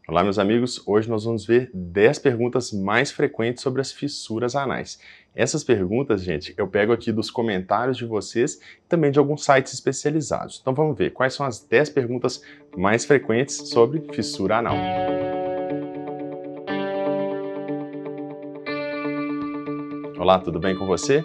Olá, meus amigos. Hoje nós vamos ver 10 perguntas mais frequentes sobre as fissuras anais. Essas perguntas, gente, eu pego aqui dos comentários de vocês e também de alguns sites especializados. Então vamos ver quais são as 10 perguntas mais frequentes sobre fissura anal. Olá, tudo bem com você?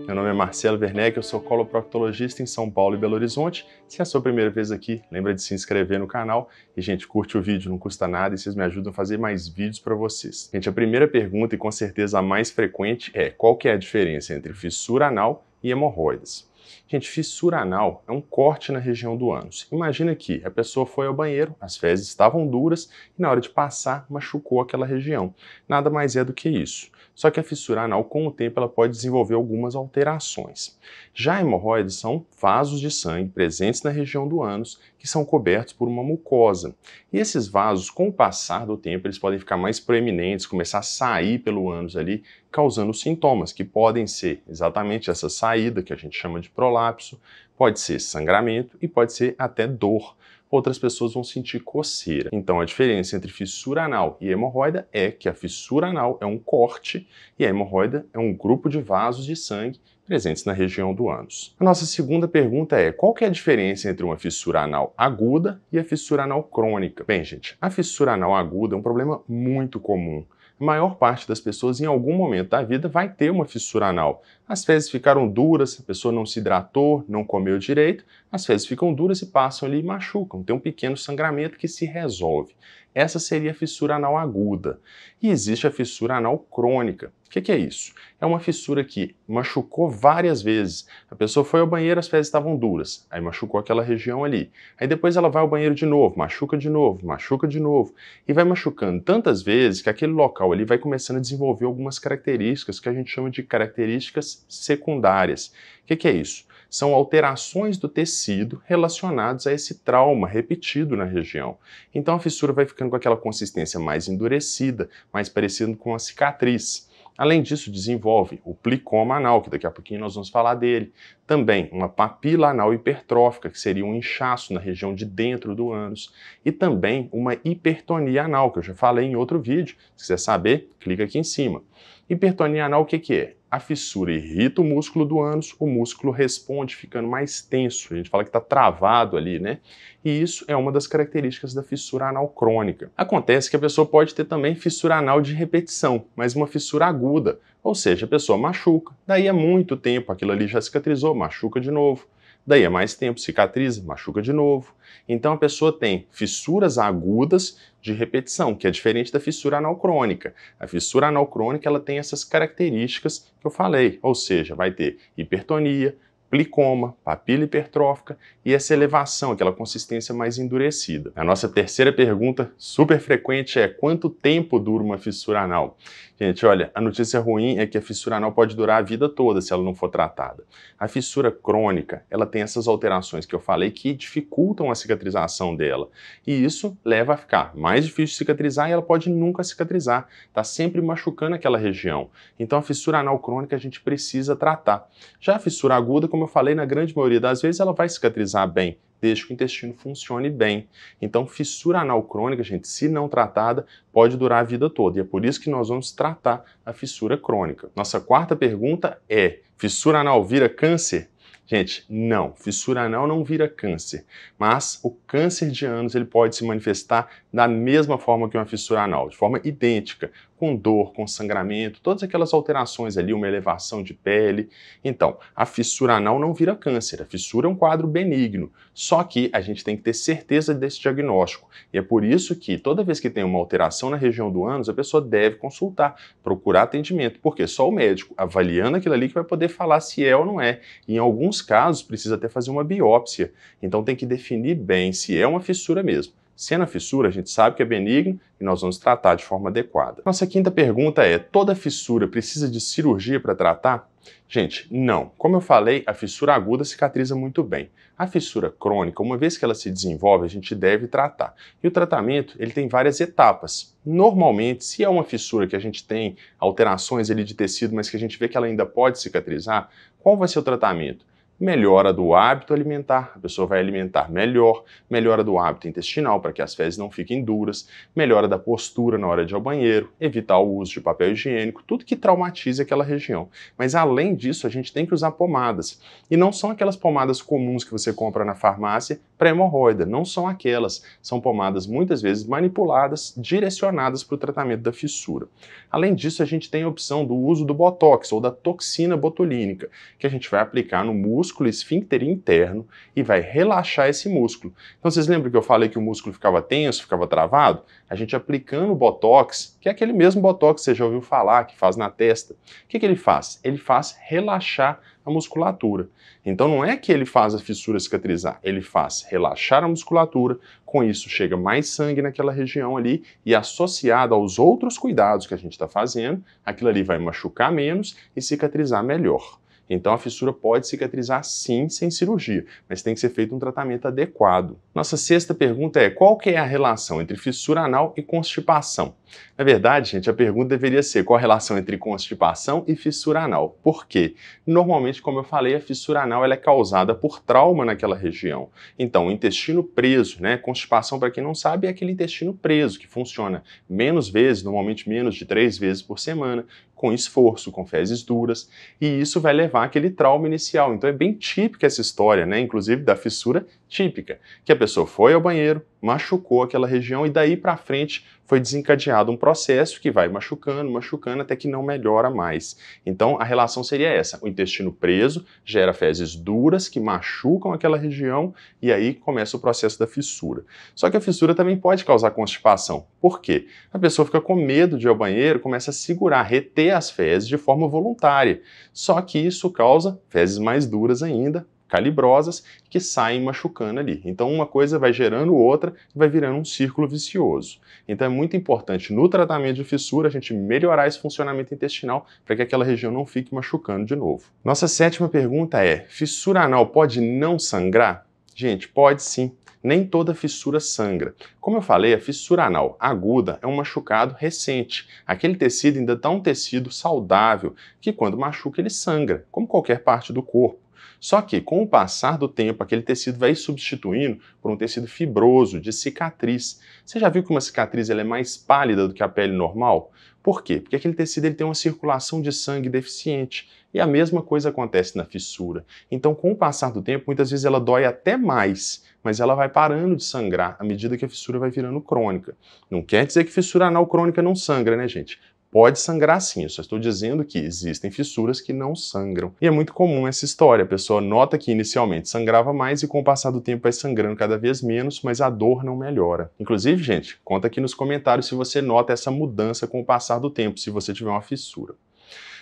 Meu nome é Marcelo Werneck, eu sou coloproctologista em São Paulo e Belo Horizonte. Se é a sua primeira vez aqui, lembra de se inscrever no canal e, gente, curte o vídeo, não custa nada e vocês me ajudam a fazer mais vídeos para vocês. Gente, a primeira pergunta e com certeza a mais frequente é: qual que é a diferença entre fissura anal e hemorroidas? Gente, fissura anal é um corte na região do ânus. Imagina que a pessoa foi ao banheiro, as fezes estavam duras e na hora de passar machucou aquela região. Nada mais é do que isso. Só que a fissura anal, com o tempo, ela pode desenvolver algumas alterações. Já hemorroides são vasos de sangue presentes na região do ânus que são cobertos por uma mucosa. E esses vasos, com o passar do tempo, eles podem ficar mais proeminentes, começar a sair pelo ânus ali, causando sintomas que podem ser exatamente essa saída, que a gente chama de prolapso, pode ser sangramento e pode ser até dor. Outras pessoas vão sentir coceira. Então a diferença entre fissura anal e hemorroida é que a fissura anal é um corte e a hemorroida é um grupo de vasos de sangue presentes na região do ânus. A nossa segunda pergunta é: qual que é a diferença entre uma fissura anal aguda e a fissura anal crônica? Bem, gente, a fissura anal aguda é um problema muito comum. A maior parte das pessoas, em algum momento da vida, vai ter uma fissura anal. As fezes ficaram duras, a pessoa não se hidratou, não comeu direito, as fezes ficam duras e passam ali e machucam. Tem um pequeno sangramento que se resolve. Essa seria a fissura anal aguda. E existe a fissura anal crônica. O que é isso? É uma fissura que machucou várias vezes. A pessoa foi ao banheiro, as fezes estavam duras, aí machucou aquela região ali. Aí depois ela vai ao banheiro de novo, machuca de novo, machuca de novo. E vai machucando tantas vezes que aquele local ali vai começando a desenvolver algumas características que a gente chama de características secundárias. O que é isso? São alterações do tecido relacionadas a esse trauma repetido na região. Então a fissura vai ficando com aquela consistência mais endurecida, mais parecendo com uma cicatriz. Além disso, desenvolve o plicoma anal, que daqui a pouquinho nós vamos falar dele. Também uma papila anal hipertrófica, que seria um inchaço na região de dentro do ânus. E também uma hipertonia anal, que eu já falei em outro vídeo. Se quiser saber, clica aqui em cima. Hipertonia anal, o que é? A fissura irrita o músculo do ânus, o músculo responde ficando mais tenso. A gente fala que está travado ali, né? E isso é uma das características da fissura anal crônica. Acontece que a pessoa pode ter também fissura anal de repetição, mas uma fissura aguda. Ou seja, a pessoa machuca, daí há muito tempo aquilo ali já cicatrizou, machuca de novo. Daí a mais tempo cicatriza, machuca de novo. Então a pessoa tem fissuras agudas de repetição, que é diferente da fissura anal crônica. A fissura anal crônica ela tem essas características que eu falei, ou seja, vai ter hipertonia, plicoma, papila hipertrófica e essa elevação, aquela consistência mais endurecida. A nossa terceira pergunta, super frequente, é: quanto tempo dura uma fissura anal? Gente, olha, a notícia ruim é que a fissura anal pode durar a vida toda se ela não for tratada. A fissura crônica, ela tem essas alterações que eu falei que dificultam a cicatrização dela. E isso leva a ficar mais difícil de cicatrizar e ela pode nunca cicatrizar. Está sempre machucando aquela região. Então a fissura anal crônica a gente precisa tratar. Já a fissura aguda, como eu falei, na grande maioria das vezes ela vai cicatrizar bem, desde que o intestino funcione bem. Então, fissura anal crônica, gente, se não tratada, pode durar a vida toda. E é por isso que nós vamos tratar a fissura crônica. Nossa quarta pergunta é: fissura anal vira câncer? Gente, não, fissura anal não vira câncer, mas o câncer de ânus ele pode se manifestar da mesma forma que uma fissura anal, de forma idêntica, com dor, com sangramento, todas aquelas alterações ali, uma elevação de pele. Então, a fissura anal não vira câncer, a fissura é um quadro benigno, só que a gente tem que ter certeza desse diagnóstico. E é por isso que toda vez que tem uma alteração na região do ânus, a pessoa deve consultar, procurar atendimento, porque só o médico avaliando aquilo ali que vai poder falar se é ou não é. E em alguns casos precisa até fazer uma biópsia, então tem que definir bem se é uma fissura mesmo. Sendo a fissura, a gente sabe que é benigno e nós vamos tratar de forma adequada. Nossa quinta pergunta é: toda fissura precisa de cirurgia para tratar? Gente, não. Como eu falei, a fissura aguda cicatriza muito bem. A fissura crônica, uma vez que ela se desenvolve, a gente deve tratar. E o tratamento, ele tem várias etapas. Normalmente, se é uma fissura que a gente tem alterações ali de tecido, mas que a gente vê que ela ainda pode cicatrizar, qual vai ser o tratamento? melhora do hábito alimentar, a pessoa vai alimentar melhor, melhora do hábito intestinal para que as fezes não fiquem duras, melhora da postura na hora de ir ao banheiro, evitar o uso de papel higiênico, tudo que traumatize aquela região. Mas além disso, a gente tem que usar pomadas. E não são aquelas pomadas comuns que você compra na farmácia para hemorroida, não são aquelas. São pomadas muitas vezes manipuladas, direcionadas para o tratamento da fissura. Além disso, a gente tem a opção do uso do Botox ou da toxina botulínica, que a gente vai aplicar no músculo esfíncter interno e vai relaxar esse músculo. Então vocês lembram que eu falei que o músculo ficava tenso, ficava travado? A gente aplicando o Botox, que é aquele mesmo Botox que você já ouviu falar, que faz na testa, o que ele faz? Ele faz relaxar a musculatura. Então não é que ele faz a fissura cicatrizar, ele faz relaxar a musculatura, com isso chega mais sangue naquela região ali e associado aos outros cuidados que a gente está fazendo, aquilo ali vai machucar menos e cicatrizar melhor. Então a fissura pode cicatrizar sim sem cirurgia, mas tem que ser feito um tratamento adequado. Nossa sexta pergunta é: qual que é a relação entre fissura anal e constipação? Na verdade, gente, a pergunta deveria ser qual a relação entre constipação e fissura anal. Por quê? Normalmente, como eu falei, a fissura anal ela é causada por trauma naquela região. Então, o intestino preso, né? Constipação, para quem não sabe, é aquele intestino preso que funciona menos vezes, normalmente menos de 3 vezes por semana, com esforço, com fezes duras, e isso vai levar àquele trauma inicial. Então é bem típica essa história, né? Inclusive da fissura típica, que a pessoa foi ao banheiro, machucou aquela região e daí para frente foi desencadeado um processo que vai machucando, machucando até que não melhora mais. Então a relação seria essa: o intestino preso gera fezes duras que machucam aquela região e aí começa o processo da fissura. Só que a fissura também pode causar constipação. Por quê? A pessoa fica com medo de ir ao banheiro, começa a segurar, reter as fezes de forma voluntária. Só que isso causa fezes mais duras ainda, calibrosas, que saem machucando ali. Então uma coisa vai gerando outra e vai virando um círculo vicioso. Então é muito importante no tratamento de fissura a gente melhorar esse funcionamento intestinal para que aquela região não fique machucando de novo. Nossa sétima pergunta é: fissura anal pode não sangrar? Gente, pode sim. Nem toda fissura sangra. Como eu falei, a fissura anal aguda é um machucado recente. Aquele tecido ainda está um tecido saudável, que quando machuca ele sangra, como qualquer parte do corpo. Só que, com o passar do tempo, aquele tecido vai substituindo por um tecido fibroso, de cicatriz. Você já viu que uma cicatriz ela é mais pálida do que a pele normal? Por quê? Porque aquele tecido ele tem uma circulação de sangue deficiente. E a mesma coisa acontece na fissura. Então, com o passar do tempo, muitas vezes ela dói até mais, mas ela vai parando de sangrar à medida que a fissura vai virando crônica. Não quer dizer que fissura anal crônica não sangra, né, gente? Pode sangrar sim, eu só estou dizendo que existem fissuras que não sangram. E é muito comum essa história, a pessoa nota que inicialmente sangrava mais e com o passar do tempo vai sangrando cada vez menos, mas a dor não melhora. Inclusive, gente, conta aqui nos comentários se você nota essa mudança com o passar do tempo, se você tiver uma fissura.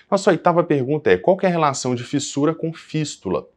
Nossa oitava pergunta é: qual que é a relação de fissura com fístula?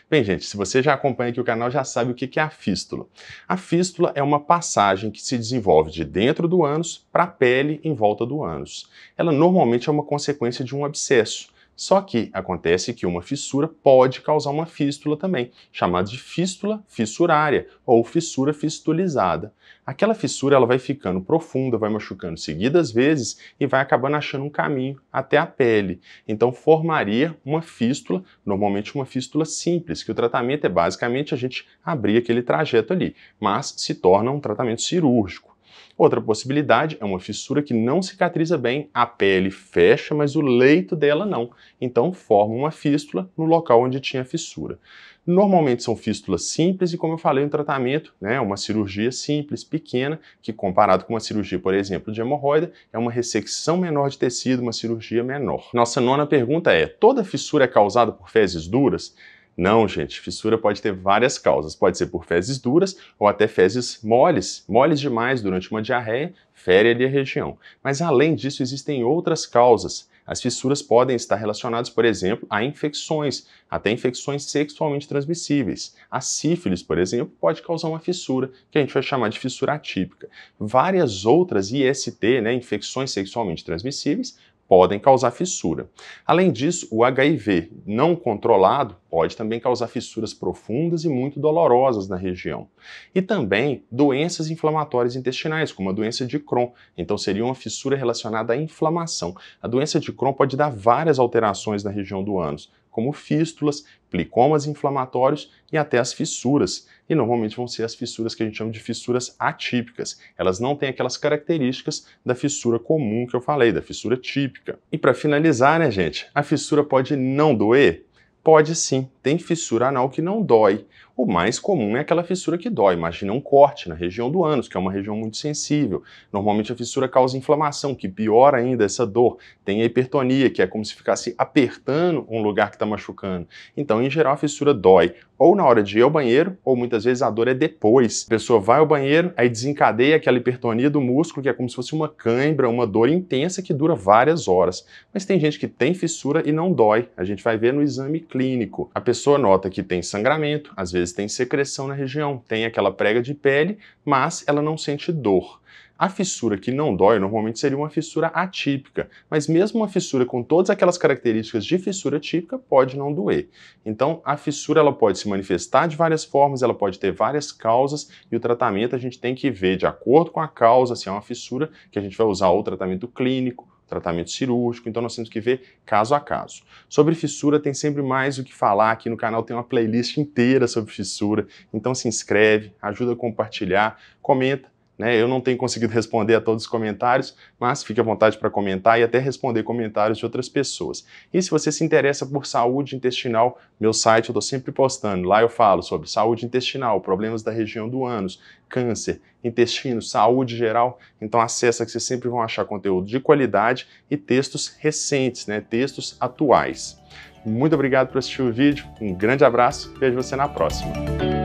Bem, gente, se você já acompanha aqui o canal, já sabe o que é a fístula. A fístula é uma passagem que se desenvolve de dentro do ânus para a pele em volta do ânus. Ela normalmente é uma consequência de um abscesso. Só que acontece que uma fissura pode causar uma fístula também, chamada de fístula fissurária ou fissura fistulizada. Aquela fissura ela vai ficando profunda, vai machucando seguidas vezes e vai acabando achando um caminho até a pele. Então formaria uma fístula, normalmente uma fístula simples, que o tratamento é basicamente a gente abrir aquele trajeto ali, mas se torna um tratamento cirúrgico. Outra possibilidade é uma fissura que não cicatriza bem, a pele fecha, mas o leito dela não. Então forma uma fístula no local onde tinha fissura. Normalmente são fístulas simples e, como eu falei, um tratamento, uma cirurgia simples, pequena, que comparado com uma cirurgia, por exemplo, de hemorroida, é uma ressecção menor de tecido, uma cirurgia menor. Nossa nona pergunta é: toda fissura é causada por fezes duras? Não, gente, fissura pode ter várias causas. Pode ser por fezes duras ou até fezes moles demais durante uma diarreia, fere ali a região. Mas além disso, existem outras causas. As fissuras podem estar relacionadas, por exemplo, a infecções, até infecções sexualmente transmissíveis. A sífilis, por exemplo, pode causar uma fissura, que a gente vai chamar de fissura atípica. Várias outras IST, infecções sexualmente transmissíveis, podem causar fissura. Além disso, o HIV não controlado pode também causar fissuras profundas e muito dolorosas na região. E também doenças inflamatórias intestinais, como a doença de Crohn. Então seria uma fissura relacionada à inflamação. A doença de Crohn pode dar várias alterações na região do ânus, como fístulas, plicomas inflamatórios e até as fissuras. E normalmente vão ser as fissuras que a gente chama de fissuras atípicas. Elas não têm aquelas características da fissura comum que eu falei, da fissura típica. E para finalizar, né, gente, a fissura pode não doer? Pode sim, tem fissura anal que não dói. O mais comum é aquela fissura que dói. Imagina um corte na região do ânus, que é uma região muito sensível. Normalmente a fissura causa inflamação, que piora ainda essa dor. Tem a hipertonia, que é como se ficasse apertando um lugar que está machucando. Então, em geral, a fissura dói ou na hora de ir ao banheiro, ou muitas vezes a dor é depois. A pessoa vai ao banheiro, aí desencadeia aquela hipertonia do músculo, que é como se fosse uma cãibra, uma dor intensa que dura várias horas. Mas tem gente que tem fissura e não dói. A gente vai ver no exame clínico. A pessoa nota que tem sangramento, às vezes tem secreção na região, tem aquela prega de pele, mas ela não sente dor. A fissura que não dói normalmente seria uma fissura atípica, mas mesmo uma fissura com todas aquelas características de fissura típica pode não doer. Então a fissura ela pode se manifestar de várias formas, ela pode ter várias causas e o tratamento a gente tem que ver de acordo com a causa, se é uma fissura que a gente vai usar o tratamento clínico, tratamento cirúrgico, então nós temos que ver caso a caso. Sobre fissura tem sempre mais o que falar, aqui no canal tem uma playlist inteira sobre fissura, então se inscreve, ajuda a compartilhar, comenta, né? Eu não tenho conseguido responder a todos os comentários, mas fique à vontade para comentar e até responder comentários de outras pessoas. E se você se interessa por saúde intestinal, meu site eu estou sempre postando, lá eu falo sobre saúde intestinal, problemas da região do ânus, câncer, intestino, saúde geral, então acessa que vocês sempre vão achar conteúdo de qualidade e textos recentes, né? Textos atuais. Muito obrigado por assistir o vídeo, um grande abraço, vejo você na próxima.